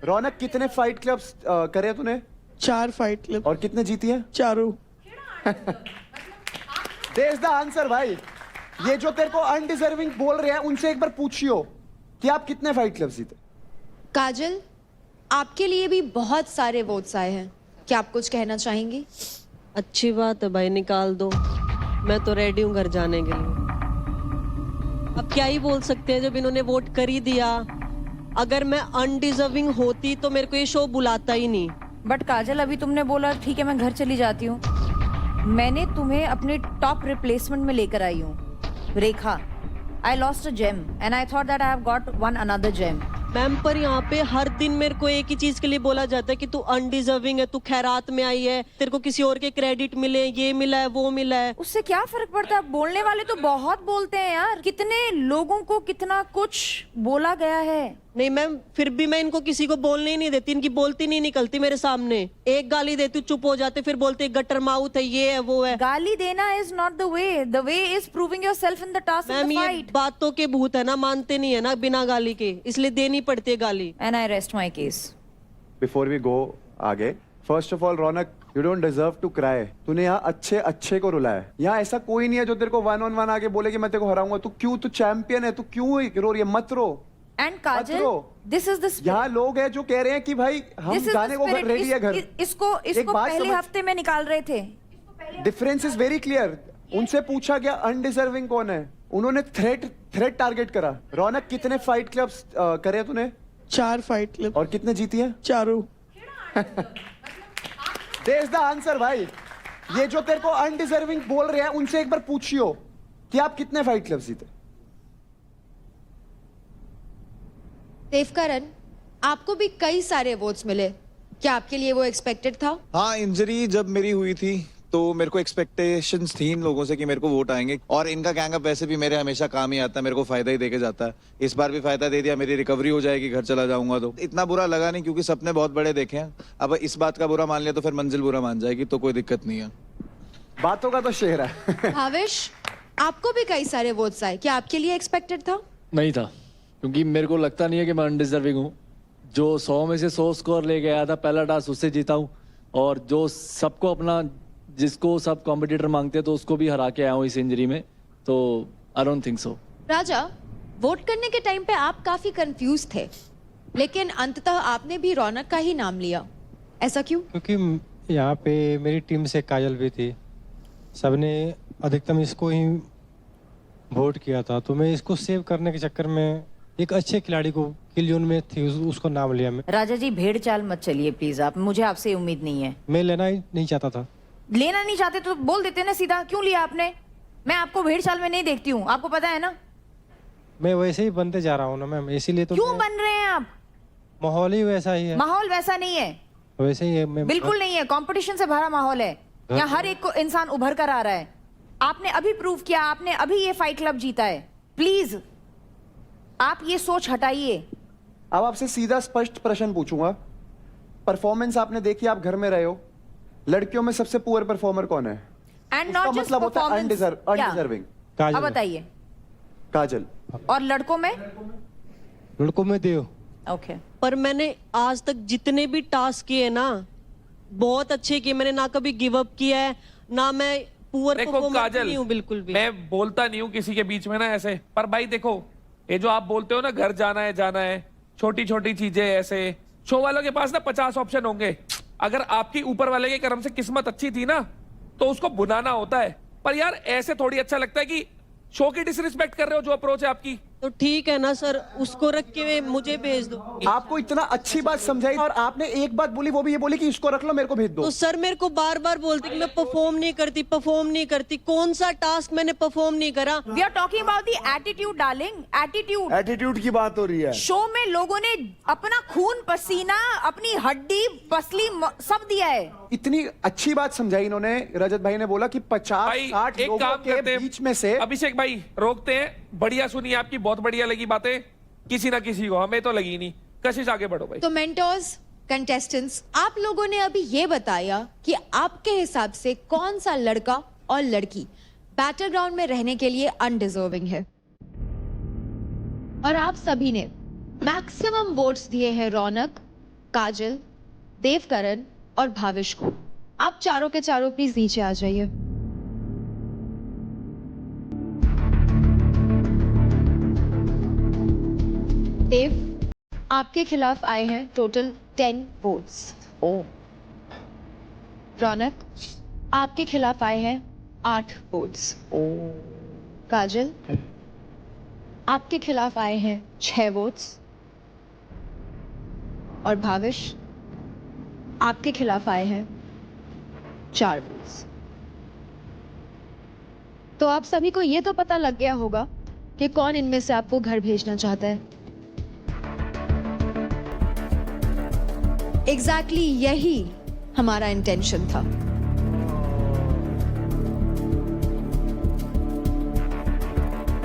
रौनक कितने fight clubs करे हैं तूने? 4 फाइट क्लब। और कितने जीती है? चारों। देयर इज द आंसर भाई। ये जो तेरे को अनडिजर्विंग बोल रहे हैं उनसे एक बार पूछियो कि आप कितने फाइट क्लब्स जीते? काजल, आपके लिए भी बहुत सारे वोट्स आए हैं, क्या आप कुछ कहना चाहेंगी? अच्छी बात है भाई, निकाल दो, मैं तो रेडी हूँ घर जाने के लिए। अब क्या ही बोल सकते हैं जब इन्होंने वोट कर ही दिया। अगर मैं अनडिजर्विंग होती तो मेरे को ये शो बुलाता ही नहीं। बट काजल, अभी तुमने बोला ठीक है मैं घर चली जाती हूँ, मैंने तुम्हें अपने टॉप रिप्लेसमेंट में लेकर आई हूँ, रेखा। I lost a gem and I thought that I have got one another gem. Ma'am, पर यहाँ पे हर दिन मेरे को एक ही चीज के लिए बोला जाता है कि तू अनडिजर्विंग है, तू खैरात में आई है, तेरे को किसी और के क्रेडिट मिले, ये मिला है, वो मिला है। उससे क्या फर्क पड़ता है? बोलने वाले तो बहुत बोलते हैं यार, कितने लोगों को कितना कुछ बोला गया है। नहीं मैम, फिर भी मैं इनको किसी को बोलने ही नहीं देती, इनकी बोलती नहीं निकलती मेरे सामने। एक गाली देती हूँ चुप हो जाते, फिर बोलते गटर माउथ है, ये है, वो है। गाली देना is not the way is proving yourself in the task in the fight. बातों के भूत है ना, मानते नहीं है ना बिना गाली के, इसलिए देनी पड़ती है गाली। And I rest my case. Before we go आगे, first of all Raunak, you don't deserve to cry. तूने यहाँ अच्छे अच्छे को रुलाया है। यहाँ ऐसा कोई नहीं है जो तेरे को 1-on-1 आके बोले कि मैं तेरे को हराऊंगा। तू चैंपियन है, तू क्यों रो रही है? मत रो। And Kajal, this is the यहाँ लोग हैं जो कह रहे हैं कि भाई हम जाने को रेडी है घर। इसको पहले हफ्ते में निकाल रहे थे। Difference is very clear. उनसे पूछा गया अनडिजर्विंग कौन है, उन्होंने थ्रेट टारगेट करा। रौनक कितने फाइट क्लब्स करे हैं तूने? 4 फाइट क्लब। और कितने जीती है? चारों। देयर इज द आंसर भाई। ये जो तेरे को अनडिजर्विंग बोल रहे हैं उनसे एक बार पूछियो कि आप कितने फाइट क्लब्स जीते? देवकरण, आपको भी कई सारे वोट्स मिले, क्या आपके लिए वो एक्सपेक्टेड था? हाँ, इंजरी जब मेरी हुई थी तो मेरे को एक्सपेक्टेशंस थी इन लोगों से कि मेरे को वोट आएंगे, और इनका गैंग अप वैसे भी मेरे हमेशा काम ही आता है, मेरे को फायदा ही देके जाता है। इस बार भी फायदा दे दिया, मेरी रिकवरी हो जाएगी, घर चला जाऊंगा। तो इतना बुरा लगा नहीं, क्योंकि सपने बहुत बड़े देखे हैं। अब इस बात का बुरा मान लिया तो फिर मंजिल बुरा मान जाएगी, तो कोई दिक्कत नहीं है। बातों का तो शेर है। भावेश, आपको भी कई सारे वोट्स आए, क्या आपके लिए एक्सपेक्टेड था? नहीं था, क्योंकि मेरे को लगता नहीं है कि मैं अनडिजर्विंग हूँ। जो 100 में से 100 स्कोर लेके आया था पहला टास्क, उससे जीता हूँ, और जो सबको अपना, जिसको सब कॉम्पिटिटर मांगते हैं तो उसको भी हरा के आया हूँ इस इंजरी में। तो I don't think so. Raja, vote करने के टाइम पे आप काफी कंफ्यूज थे, लेकिन अंततः आपने भी रौनक का ही नाम लिया, ऐसा क्यों? क्योंकि यहाँ पे मेरी टीम से काजल भी थी, सबने अधिकतम इसको ही वोट किया था, तो मैं इसको सेव करने के चक्कर में एक अच्छे खिलाड़ी को किल जोन में थी उसको नाम लिया मैं। राजा जी, भेड़ चाल मत चलिए प्लीज, आप, मुझे आपसे उम्मीद नहीं है। मैं लेना ही नहीं चाहता था। लेना नहीं चाहते तो बोल देते ना सीधा, क्यों लिया आपने? मैं आपको भेड़ चाल में नहीं देखती हूँ, आपको पता है ना। मैं वैसे ही बनते जा रहा हूँ ना मैम, इसीलिए तो। क्यों बन रहे हैं आप? माहौल ही वैसा ही है। माहौल वैसा नहीं है, वैसे ही है मैं। बिल्कुल नहीं है, कंपटीशन से भरा माहौल है यहाँ, हर एक को इंसान उभर कर आ रहा है। आपने अभी प्रूव किया, आपने अभी ये फाइट क्लब जीता है। प्लीज आप ये सोच हटाइए। अब आपसे सीधा स्पष्ट प्रश्न पूछूंगा। परफॉर्मेंस आपने देखी, आप घर में रहे हो, लड़कियों में सबसे पुअर परफॉर्मर कौन है? एंड नॉट जस्ट मतलब होता है अनडिजर्विंग। काजल। अब बताइए। काजल। और लड़कों में? लड़कों में देव। ओके। पर मैंने आज तक जितने भी टास्क किए ना, बहुत अच्छे किए मैंने, ना कभी गिव अप किया है, ना मैं पुअर परफॉर्मर नहीं हूँ बिल्कुल भी। मैं बोलता नहीं हूँ किसी के बीच में ना ऐसे, पर भाई देखो, ये जो आप बोलते हो ना घर जाना है, छोटी छोटी चीजें ऐसे, शो वालों के पास ना 50 ऑप्शन होंगे। अगर आपकी ऊपर वाले के कर्म से किस्मत अच्छी थी ना, तो उसको बुनाना होता है। पर यार ऐसे थोड़ी अच्छा लगता है कि शो की डिसरिस्पेक्ट कर रहे हो, जो अप्रोच है आपकी। तो ठीक है ना सर, उसको रख के मुझे भेज दो। आपको इतना अच्छी बात समझाई और आपने एक बात बोली, वो भी ये बोली कि इसको रख लो, मेरे को भेज दो। तो सर मेरे को बार बार बोलते कि मैं परफॉर्म नहीं करती। कौन सा टास्क मैंने परफॉर्म नहीं करा? We are talking about the attitude darling, attitude. Attitude की बात हो रही है। शो में लोगों ने अपना खून पसीना, अपनी हड्डी पसली सब दिया है। इतनी अच्छी बात समझाई इन्होंने। रजत भाई ने बोला कि 50-60 एक लोगों काम के करते हैं, बीच में से। अभिषेक भाई रोकते हैं। बढ़िया सुनी आपकी, बहुत बढ़िया लगी बातें, किसी ना किसी को, हमें तो लगी नहीं। कशिश आगे बढ़ो भाई। तो मेंटोर्स, कंटेस्टेंट्स, आप लोगों ने अभी ये बताया कि आपके हिसाब से कौन सा लड़का और लड़की बैटलग्राउंड में रहने के लिए अनडिजर्विंग है, और आप सभी ने मैक्सिमम वोट्स दिए हैं रौनक काजल, देवकरण और भाविश को। आप चारों के चारों प्लीज नीचे आ जाइए। देव, आपके खिलाफ आए हैं टोटल 10 वोट्स। रौनक, आपके खिलाफ आए हैं 8 वोट्स। काजल, आपके खिलाफ आए हैं 6 वोट्स। और भाविश, आपके खिलाफ आए हैं 4 वोट्स। तो आप सभी को यह तो पता लग गया होगा कि कौन इनमें से आपको घर भेजना चाहता है। एग्जैक्टली यही हमारा इंटेंशन था।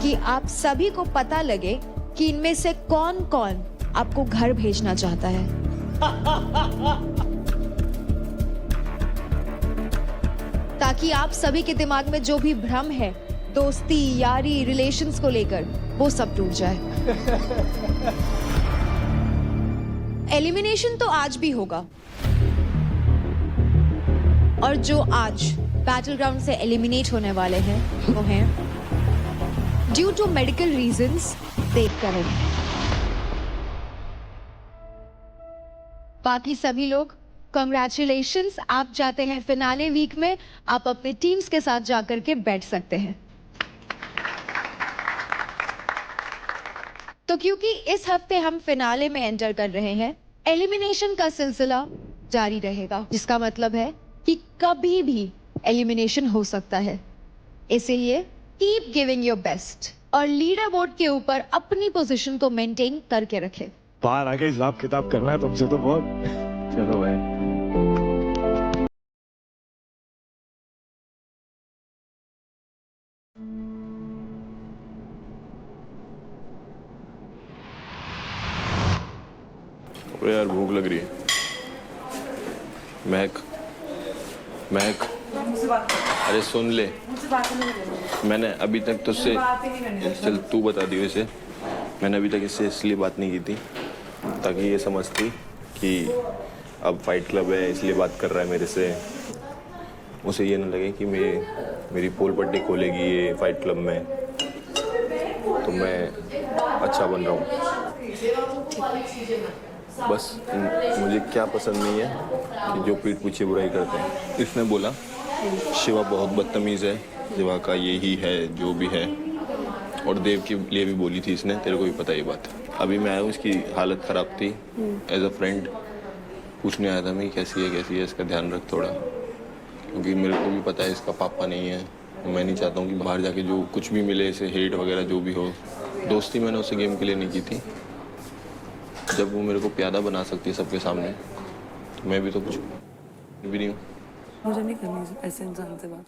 कि आप सभी को पता लगे कि इनमें से कौन कौन आपको घर भेजना चाहता है। ताकि आप सभी के दिमाग में जो भी भ्रम है दोस्ती, यारी, रिलेशंस को लेकर, वो सब टूट जाए। एलिमिनेशन तो आज भी होगा, और जो आज बैटल ग्राउंड से एलिमिनेट होने वाले हैं वो हैं due to medical reasons Devkaran. बाकी सभी लोग कांग्रेचुलेशंस, आप जाते हैं फिनाले वीक में। आप अपने टीम्स के साथ जाकर के बैठ सकते हैं। तो क्योंकि इस हफ्ते हम फिनाले में एंटर कर रहे हैं, एलिमिनेशन का सिलसिला जारी रहेगा, जिसका मतलब है कि कभी भी एलिमिनेशन हो सकता है। इसीलिए कीप गिविंग योर बेस्ट और लीडर बोर्ड के ऊपर अपनी पोजीशन को मेंटेन करके रखें। बाहर आके हिसाब किताब करना है तुमसे तो बहुत। चलो भाई। अरे यार भूख लग रही है। महक, अरे सुन ले, मैंने अभी तक तुझसे, चल तू बता दी वैसे, मैंने अभी तक इससे इसलिए बात नहीं की थी ताकि ये समझती कि अब फाइट क्लब है इसलिए बात कर रहा है मेरे से। उसे ये ना लगे कि मेरी पोल पट्टी खोलेगी ये फाइट क्लब में, तो मैं अच्छा बन रहा हूँ। बस मुझे क्या पसंद नहीं है कि जो पीठ पीछे बुराई करते हैं। इसने बोला शिवा बहुत बदतमीज़ है, शिवा का यही है जो भी है, और देव के लिए भी बोली थी इसने, तेरे को भी पता ये बात। अभी मैं आया हूँ, इसकी हालत ख़राब थी, एज अ फ्रेंड पूछने आया था मैं कैसी है, इसका ध्यान रख थोड़ा, क्योंकि मेरे को भी पता है इसका पापा नहीं है। मैं नहीं चाहता हूँ कि बाहर जाके जो कुछ भी मिले इसे, हेट वगैरह जो भी हो। दोस्ती मैंने उससे गेम के लिए नहीं की थी। जब वो मेरे को प्यादा बना सकती है सबके सामने, तो मैं भी तो कुछ भी नहीं हूँ। मुझे नहीं करनी ऐसे इंसान से बात।